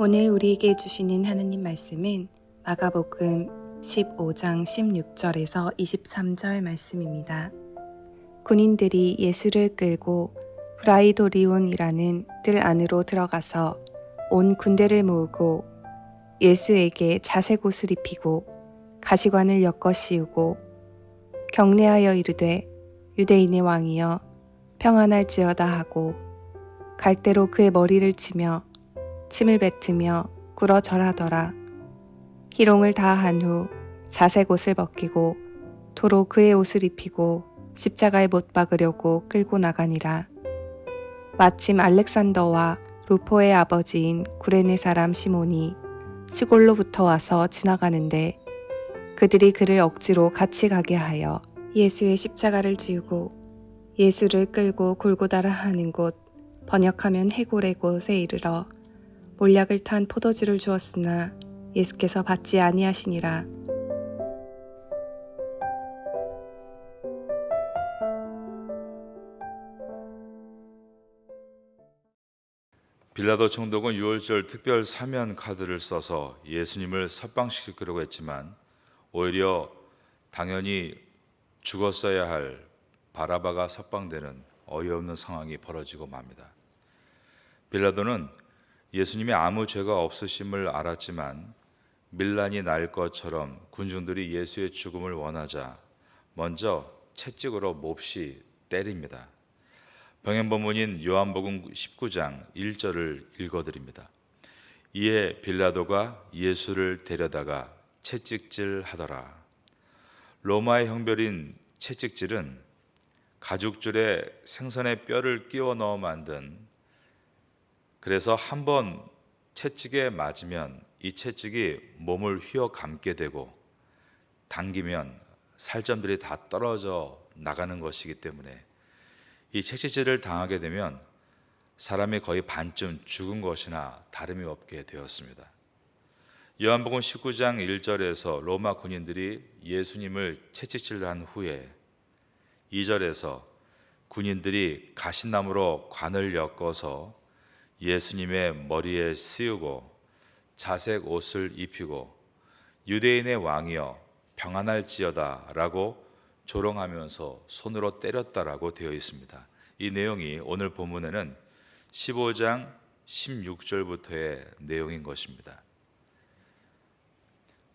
오늘 우리에게 주시는 하나님 말씀은 마가복음 15장 16절에서 23절 말씀입니다. 군인들이 예수를 끌고 프라이도리온이라는 뜰 안으로 들어가서 온 군대를 모으고 예수에게 자색 옷을 입히고 가시관을 엮어 씌우고 경례하여 이르되 유대인의 왕이여 평안할지어다 하고 갈대로 그의 머리를 치며 침을 뱉으며 꿇어 절하더라. 희롱을 다 한 후 자색 옷을 벗기고 도로 그의 옷을 입히고 십자가에 못 박으려고 끌고 나가니라. 마침 알렉산더와 루포의 아버지인 구레네 사람 시몬이 시골로부터 와서 지나가는데 그들이 그를 억지로 같이 가게 하여 예수의 십자가를 지우고 예수를 끌고 골고다라 하는 곳, 번역하면 해골의 곳에 이르러 몰약을 탄 포도주를 주었으나 예수께서 받지 아니하시니라. 빌라도 총독은 유월절 특별 사면 카드를 써서 예수님을 석방시키려고 했지만 오히려 당연히 죽었어야 할 바라바가 석방되는 어이없는 상황이 벌어지고 맙니다. 빌라도는 예수님이 아무 죄가 없으심을 알았지만 밀란이 날 것처럼 군중들이 예수의 죽음을 원하자 먼저 채찍으로 몹시 때립니다. 병행본문인 요한복음 19장 1절을 읽어드립니다. 이에 빌라도가 예수를 데려다가 채찍질 하더라. 로마의 형벌인 채찍질은 가죽줄에 생선의 뼈를 끼워 넣어 만든, 그래서 한번 채찍에 맞으면 이 채찍이 몸을 휘어 감게 되고 당기면 살점들이 다 떨어져 나가는 것이기 때문에 이 채찍질을 당하게 되면 사람이 거의 반쯤 죽은 것이나 다름이 없게 되었습니다. 요한복음 19장 1절에서 로마 군인들이 예수님을 채찍질한 후에 2절에서 군인들이 가시나무로 관을 엮어서 예수님의 머리에 씌우고 자색 옷을 입히고 유대인의 왕이여 평안할지어다 라고 조롱하면서 손으로 때렸다라고 되어 있습니다. 이 내용이 오늘 본문에는 15장 16절부터의 내용인 것입니다.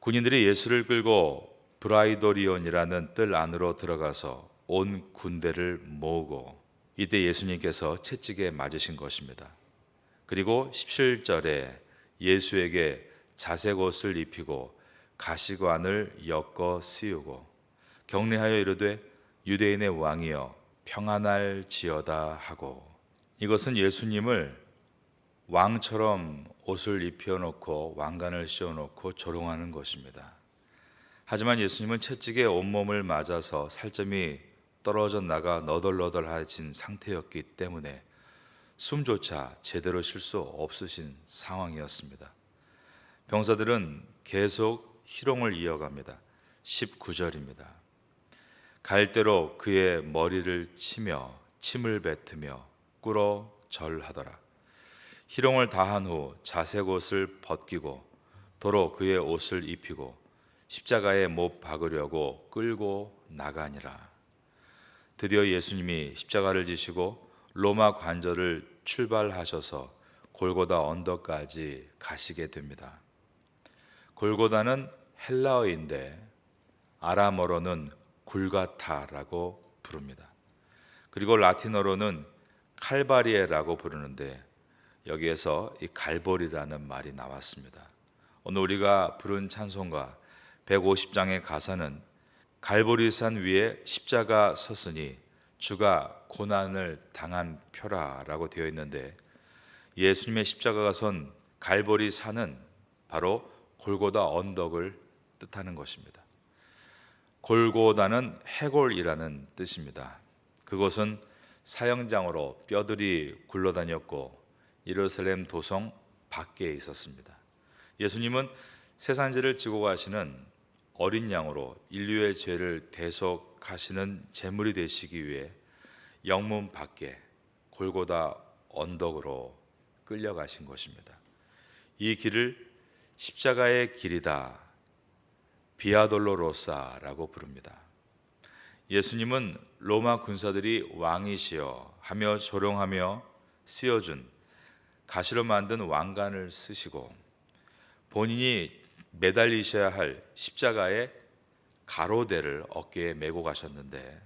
군인들이 예수를 끌고 브라이도리온이라는 뜰 안으로 들어가서 온 군대를 모으고 이때 예수님께서 채찍에 맞으신 것입니다. 그리고 17절에 예수에게 자색 옷을 입히고 가시관을 엮어 씌우고 경례하여 이르되 유대인의 왕이여 평안할지어다 하고, 이것은 예수님을 왕처럼 옷을 입혀놓고 왕관을 씌워놓고 조롱하는 것입니다. 하지만 예수님은 채찍에 온몸을 맞아서 살점이 떨어져 나가 너덜너덜해진 상태였기 때문에 숨조차 제대로 쉴 수 없으신 상황이었습니다. 병사들은 계속 희롱을 이어갑니다. 19절입니다. 갈대로 그의 머리를 치며 침을 뱉으며 꿇어 절하더라. 희롱을 다한 후 자색 옷을 벗기고 도로 그의 옷을 입히고 십자가에 못 박으려고 끌고 나가니라. 드디어 예수님이 십자가를 지시고 로마 관절을 출발하셔서 골고다 언덕까지 가시게 됩니다. 골고다는 헬라어인데 아람어로는 굴가타라고 부릅니다. 그리고 라틴어로는 칼바리에라고 부르는데 여기에서 이 갈보리라는 말이 나왔습니다. 오늘 우리가 부른 찬송가 150장의 가사는 갈보리산 위에 십자가 섰으니 주가 고난을 당한 표라라고 되어 있는데 예수님의 십자가가 선 갈보리산은 바로 골고다 언덕을 뜻하는 것입니다. 골고다는 해골이라는 뜻입니다. 그곳은 사형장으로 뼈들이 굴러다녔고 예루살렘 도성 밖에 있었습니다. 예수님은 세상 죄를 지고 가시는 어린 양으로 인류의 죄를 대속하시는 제물이 되시기 위해 영문 밖에 골고다 언덕으로 끌려가신 것입니다. 이 길을 십자가의 길이다, 비아 돌로로사라고 부릅니다. 예수님은 로마 군사들이 왕이시여 하며 조롱하며 씌워준 가시로 만든 왕관을 쓰시고 본인이 매달리셔야 할 십자가의 가로대를 어깨에 메고 가셨는데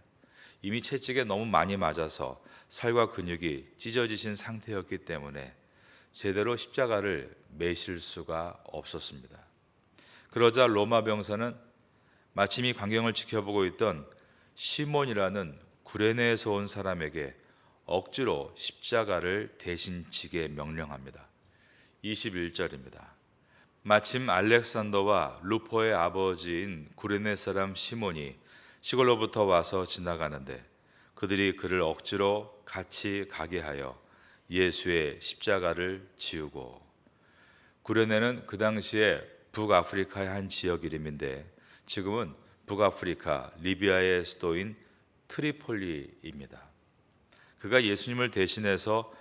이미 채찍에 너무 많이 맞아서 살과 근육이 찢어지신 상태였기 때문에 제대로 십자가를 메실 수가 없었습니다. 그러자 로마 병사는 마침 이 광경을 지켜보고 있던 시몬이라는 구레네에서 온 사람에게 억지로 십자가를 대신 지게 명령합니다. 21절입니다. 마침 알렉산더와 루포의 아버지인 구레네 사람 시몬이 시골로부터 와서 지나가는데 그들이 그를 억지로 같이 가게 하여 예수의 십자가를 지우고, 구레네는 그 당시에 북아프리카의 한 지역 이름인데 지금은 북아프리카 리비아의 수도인 트리폴리입니다. 그가 예수님을 대신해서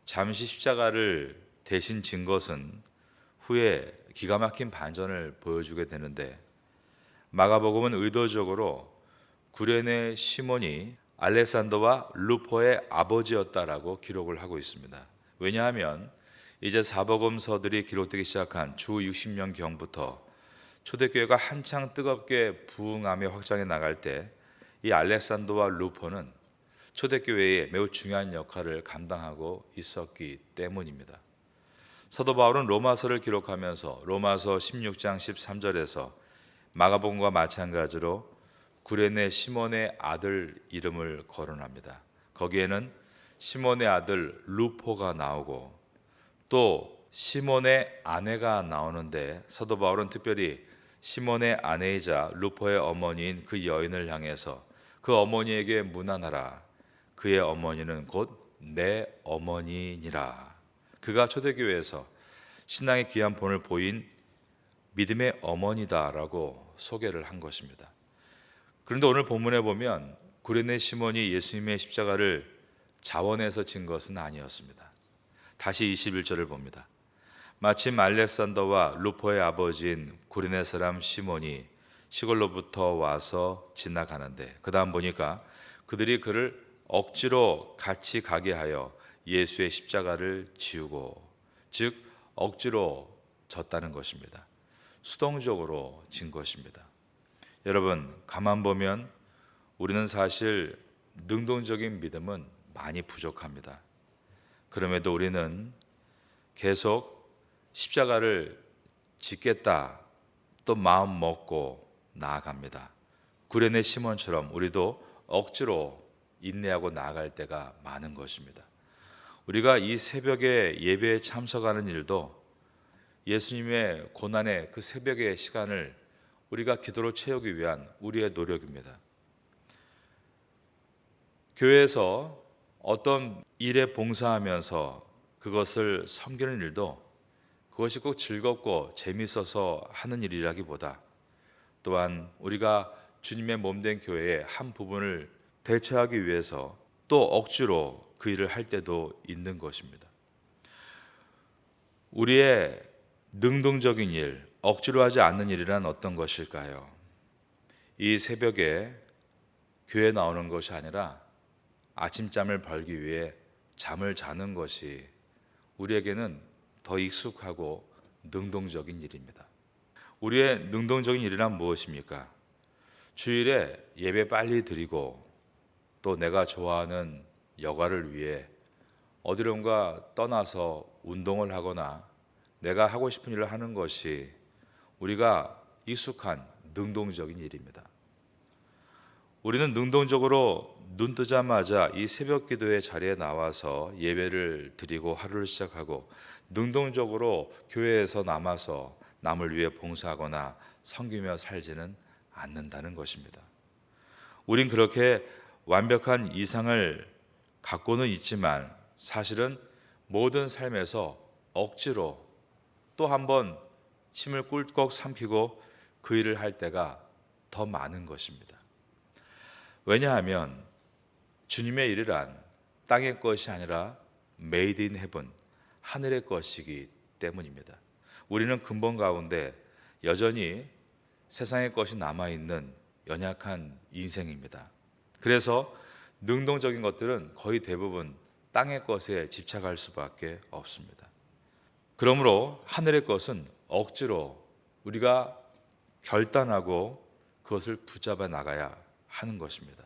잠시 십자가를 대신 진 것은 후에 기가 막힌 반전을 보여주게 되는데, 마가복음은 의도적으로 구레네 시몬이 알렉산더와 루포의 아버지였다라고 기록을 하고 있습니다. 왜냐하면 이제 사복음서들이 기록되기 시작한 주 60년경부터 초대교회가 한창 뜨겁게 부흥하며 확장해 나갈 때 이 알렉산더와 루포는 초대교회에 매우 중요한 역할을 감당하고 있었기 때문입니다. 사도 바울은 로마서를 기록하면서 로마서 16장 13절에서 마가복음과 마찬가지로 구레네 시몬의 아들 이름을 거론합니다. 거기에는 시몬의 아들 루포가 나오고 또 시몬의 아내가 나오는데, 사도 바울은 특별히 시몬의 아내이자 루포의 어머니인 그 여인을 향해서 그 어머니에게 문안하라, 그의 어머니는 곧 내 어머니니라. 그가 초대교회에서 신앙의 귀한 본을 보인 믿음의 어머니다라고 소개를 한 것입니다. 그런데 오늘 본문에 보면 구레네 시몬이 예수님의 십자가를 자원해서 진 것은 아니었습니다. 다시 21절을 봅니다. 마침 알렉산더와 루포의 아버지인 구레네 사람 시몬이 시골로부터 와서 지나가는데, 그 다음 보니까 그들이 그를 억지로 같이 가게 하여 예수의 십자가를 지우고, 즉 억지로 졌다는 것입니다. 수동적으로 진 것입니다. 여러분, 가만 보면 우리는 사실 능동적인 믿음은 많이 부족합니다. 그럼에도 우리는 계속 십자가를 짓겠다 또 마음 먹고 나아갑니다. 구레네 시몬처럼 우리도 억지로 인내하고 나아갈 때가 많은 것입니다. 우리가 이 새벽에 예배에 참석하는 일도 예수님의 고난의 그 새벽의 시간을 우리가 기도로 채우기 위한 우리의 노력입니다. 교회에서 어떤 일에 봉사하면서 그것을 섬기는 일도 그것이 꼭 즐겁고 재미있어서 하는 일이라기보다 또한 우리가 주님의 몸된 교회의 한 부분을 대체하기 위해서 또 억지로 그 일을 할 때도 있는 것입니다. 우리의 능동적인 일, 억지로 하지 않는 일이란 어떤 것일까요? 이 새벽에 교회에 나오는 것이 아니라 아침잠을 벌기 위해 잠을 자는 것이 우리에게는 더 익숙하고 능동적인 일입니다. 우리의 능동적인 일이란 무엇입니까? 주일에 예배 빨리 드리고 또 내가 좋아하는 여가를 위해 어디론가 떠나서 운동을 하거나 내가 하고 싶은 일을 하는 것이 우리가 익숙한 능동적인 일입니다. 우리는 능동적으로 눈 뜨자마자 이 새벽 기도의 자리에 나와서 예배를 드리고 하루를 시작하고 능동적으로 교회에서 남아서 남을 위해 봉사하거나 섬기며 살지는 않는다는 것입니다. 우린 그렇게 완벽한 이상을 갖고는 있지만 사실은 모든 삶에서 억지로 또 한 번 침을 꿀꺽 삼키고 그 일을 할 때가 더 많은 것입니다. 왜냐하면 주님의 일이란 땅의 것이 아니라 메이드 인 헤븐, 하늘의 것이기 때문입니다. 우리는 근본 가운데 여전히 세상의 것이 남아있는 연약한 인생입니다. 그래서 능동적인 것들은 거의 대부분 땅의 것에 집착할 수밖에 없습니다. 그러므로 하늘의 것은 억지로 우리가 결단하고 그것을 붙잡아 나가야 하는 것입니다.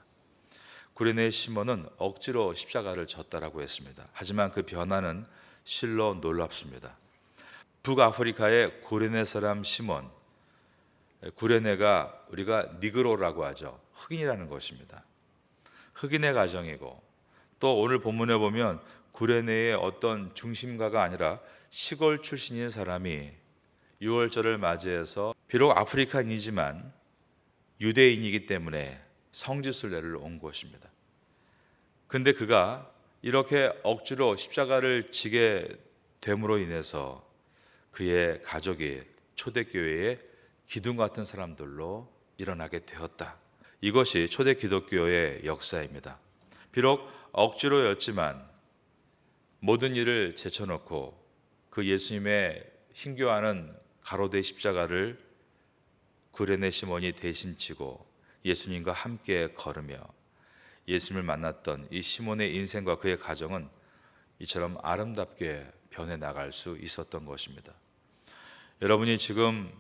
구레네 시몬은 억지로 십자가를 졌다라고 했습니다. 하지만 그 변화는 실로 놀랍습니다. 북아프리카의 구레네 사람 시몬, 구레네가 우리가 니그로라고 하죠. 흑인이라는 것입니다. 흑인의 가정이고, 또 오늘 본문에 보면 구레네의 어떤 중심가가 아니라 시골 출신인 사람이 유월절을 맞이해서 비록 아프리카인이지만 유대인이기 때문에 성지순례를 온 것입니다. 근데 그가 이렇게 억지로 십자가를 지게 됨으로 인해서 그의 가족이 초대교회의 기둥 같은 사람들로 일어나게 되었다. 이것이 초대 기독교의 역사입니다. 비록 억지로였지만 모든 일을 제쳐놓고 그 예수님의 힘겨워하는 가로대 십자가를 구레네 시몬이 대신 지고 예수님과 함께 걸으며 예수님을 만났던 이 시몬의 인생과 그의 가정은 이처럼 아름답게 변해 나갈 수 있었던 것입니다. 여러분이 지금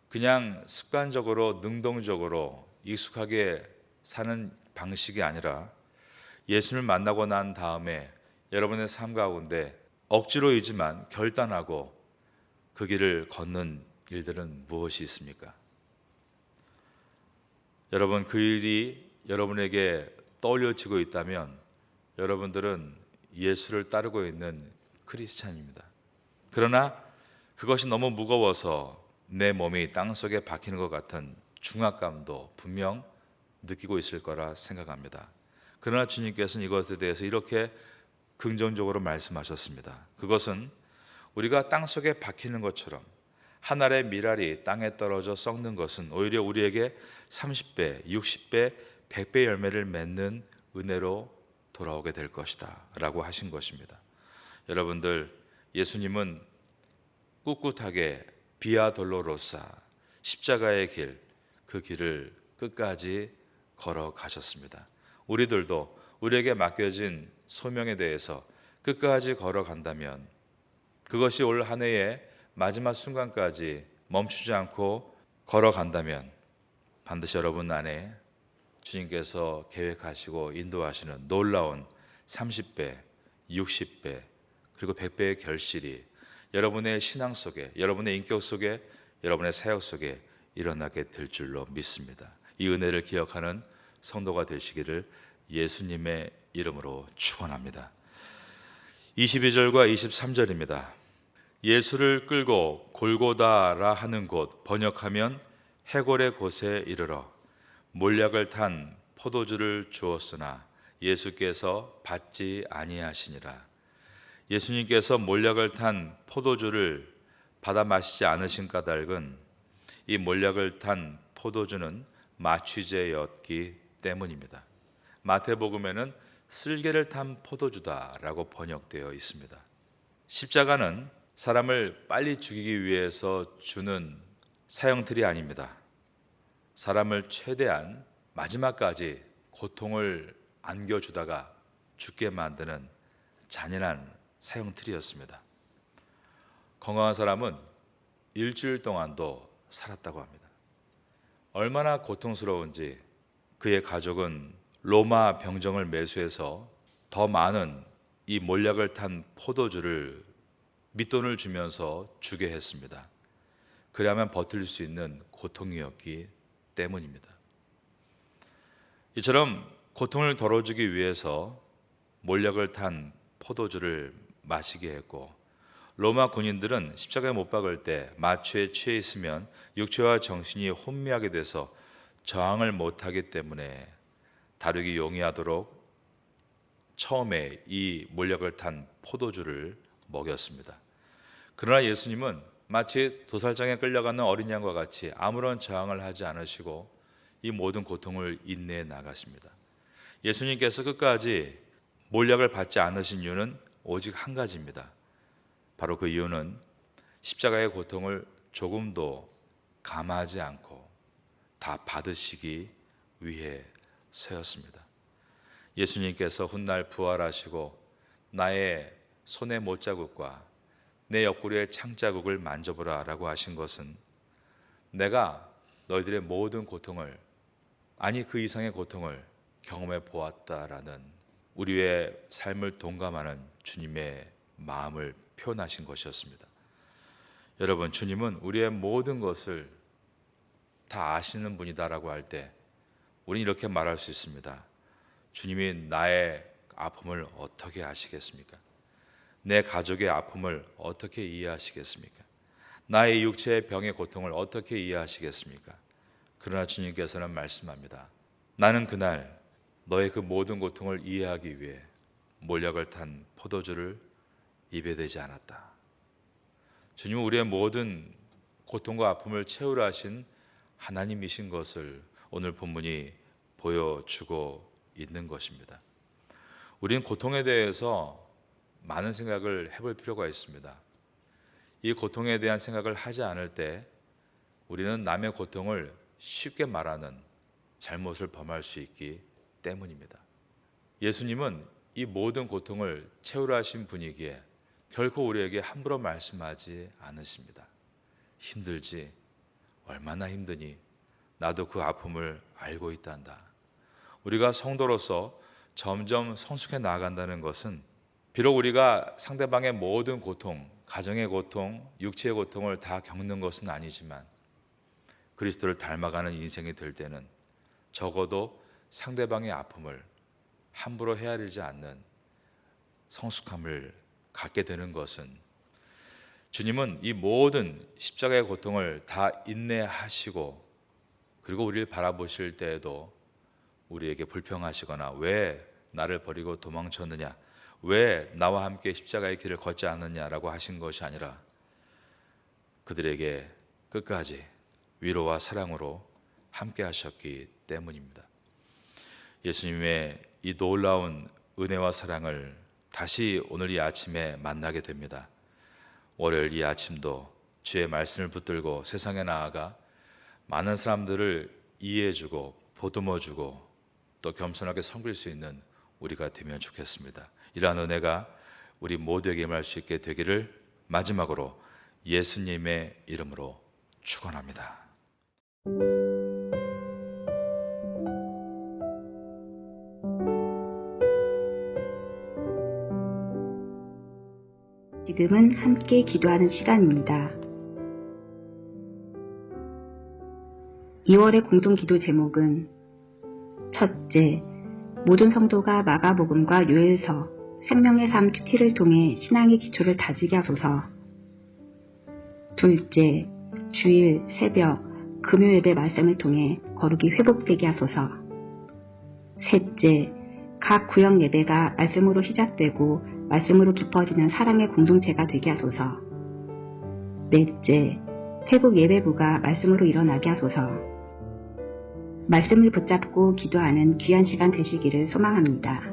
그냥 습관적으로 능동적으로 익숙하게 사는 방식이 아니라 예수님을 만나고 난 다음에 여러분의 삶 가운데 억지로이지만 결단하고 그 길을 걷는 일들은 무엇이 있습니까? 여러분, 그 일이 여러분에게 떠올려지고 있다면 여러분들은 예수를 따르고 있는 크리스찬입니다. 그러나 그것이 너무 무거워서 내 몸이 땅속에 박히는 것 같은 중압감도 분명 느끼고 있을 거라 생각합니다. 그러나 주님께서는 이것에 대해서 이렇게 긍정적으로 말씀하셨습니다. 그것은 우리가 땅속에 박히는 것처럼 한 알의 밀알이 땅에 떨어져 썩는 것은 오히려 우리에게 30배, 60배, 100배 열매를 맺는 은혜로 돌아오게 될 것이다 라고 하신 것입니다. 여러분들, 예수님은 꿋꿋하게 비아 돌로로사 십자가의 길, 그 길을 끝까지 걸어가셨습니다. 우리들도 우리에게 맡겨진 소명에 대해서 끝까지 걸어간다면, 그것이 올 한 해의 마지막 순간까지 멈추지 않고 걸어간다면 반드시 여러분 안에 주님께서 계획하시고 인도하시는 놀라운 30배, 60배, 그리고 100배의 결실이 여러분의 신앙 속에, 여러분의 인격 속에, 여러분의 사역 속에 일어나게 될 줄로 믿습니다. 이 은혜를 기억하는 성도가 되시기를 예수님의 이름으로 축원합니다. 22절과 23절입니다. 예수를 끌고 골고다라 하는 곳, 번역하면 해골의 곳에 이르러 몰약을 탄 포도주를 주었으나 예수께서 받지 아니하시니라. 예수님께서 몰약을 탄 포도주를 받아 마시지 않으신 까닭은 이 몰약을 탄 포도주는 마취제였기 때문입니다. 마태복음에는 쓸개를 탄 포도주다라고 번역되어 있습니다. 십자가는 사람을 빨리 죽이기 위해서 주는 사형틀이 아닙니다. 사람을 최대한 마지막까지 고통을 안겨주다가 죽게 만드는 잔인한 사형틀이었습니다. 건강한 사람은 일주일 동안도 살았다고 합니다. 얼마나 고통스러운지 그의 가족은 로마 병정을 매수해서 더 많은 이 몰약을 탄 포도주를 밑돈을 주면서 주게 했습니다. 그래야만 버틸 수 있는 고통이었기 때문입니다. 이처럼 고통을 덜어주기 위해서 몰약을 탄 포도주를 마시게 했고, 로마 군인들은 십자가에 못 박을 때 마취에 취해 있으면 육체와 정신이 혼미하게 돼서 저항을 못하기 때문에 다루기 용이하도록 처음에 이 몰약을 탄 포도주를 먹였습니다. 그러나 예수님은 마치 도살장에 끌려가는 어린 양과 같이 아무런 저항을 하지 않으시고 이 모든 고통을 인내해 나가십니다. 예수님께서 끝까지 몰약을 받지 않으신 이유는 오직 한 가지입니다. 바로 그 이유는 십자가의 고통을 조금도 감하지 않고 다 받으시기 위해서였습니다. 예수님께서 훗날 부활하시고 나의 손의 못자국과 내 옆구리의 창자국을 만져보라 라고 하신 것은 내가 너희들의 모든 고통을, 아니 그 이상의 고통을 경험해 보았다라는 우리의 삶을 동감하는 주님의 마음을 표현하신 것이었습니다. 여러분, 주님은 우리의 모든 것을 다 아시는 분이다라고 할 때 우리는 이렇게 말할 수 있습니다. 주님이 나의 아픔을 어떻게 아시겠습니까? 내 가족의 아픔을 어떻게 이해하시겠습니까? 나의 육체의 병의 고통을 어떻게 이해하시겠습니까? 그러나 주님께서는 말씀합니다. 나는 그날 너의 그 모든 고통을 이해하기 위해 몰약을 탄 포도주를 입에 대지 않았다. 주님은 우리의 모든 고통과 아픔을 채우려 하신 하나님이신 것을 오늘 본문이 보여주고 있는 것입니다. 우리는 고통에 대해서 많은 생각을 해볼 필요가 있습니다. 이 고통에 대한 생각을 하지 않을 때 우리는 남의 고통을 쉽게 말하는 잘못을 범할 수 있기 때문입니다. 예수님은 이 모든 고통을 채우려 하신 분이기에 결코 우리에게 함부로 말씀하지 않으십니다. 힘들지? 얼마나 힘드니? 나도 그 아픔을 알고 있단다. 우리가 성도로서 점점 성숙해 나아간다는 것은 비록 우리가 상대방의 모든 고통, 가정의 고통, 육체의 고통을 다 겪는 것은 아니지만 그리스도를 닮아가는 인생이 될 때는 적어도 상대방의 아픔을 함부로 헤아리지 않는 성숙함을 갖게 되는 것은 주님은 이 모든 십자가의 고통을 다 인내하시고 그리고 우리를 바라보실 때에도 우리에게 불평하시거나 왜 나를 버리고 도망쳤느냐, 왜 나와 함께 십자가의 길을 걷지 않느냐라고 하신 것이 아니라 그들에게 끝까지 위로와 사랑으로 함께 하셨기 때문입니다. 예수님의 이 놀라운 은혜와 사랑을 다시 오늘 이 아침에 만나게 됩니다. 월요일 이 아침도 주의 말씀을 붙들고 세상에 나아가 많은 사람들을 이해해주고 보듬어주고 또 겸손하게 섬길 수 있는 우리가 되면 좋겠습니다. 이러한 은혜가 우리 모두에게 임할 수 있게 되기를 마지막으로 예수님의 이름으로 축원합니다. 지금은 함께 기도하는 시간입니다. 2월의 공동기도 제목은 첫째, 모든 성도가 마가복음과 요엘서, 생명의 삶 큐티를 통해 신앙의 기초를 다지게 하소서. 둘째, 주일, 새벽, 금요 예배 말씀을 통해 거룩이 회복되게 하소서. 셋째, 각 구역 예배가 말씀으로 시작되고 말씀으로 깊어지는 사랑의 공동체가 되게 하소서. 넷째, 태국 예배부가 말씀으로 일어나게 하소서. 말씀을 붙잡고 기도하는 귀한 시간 되시기를 소망합니다.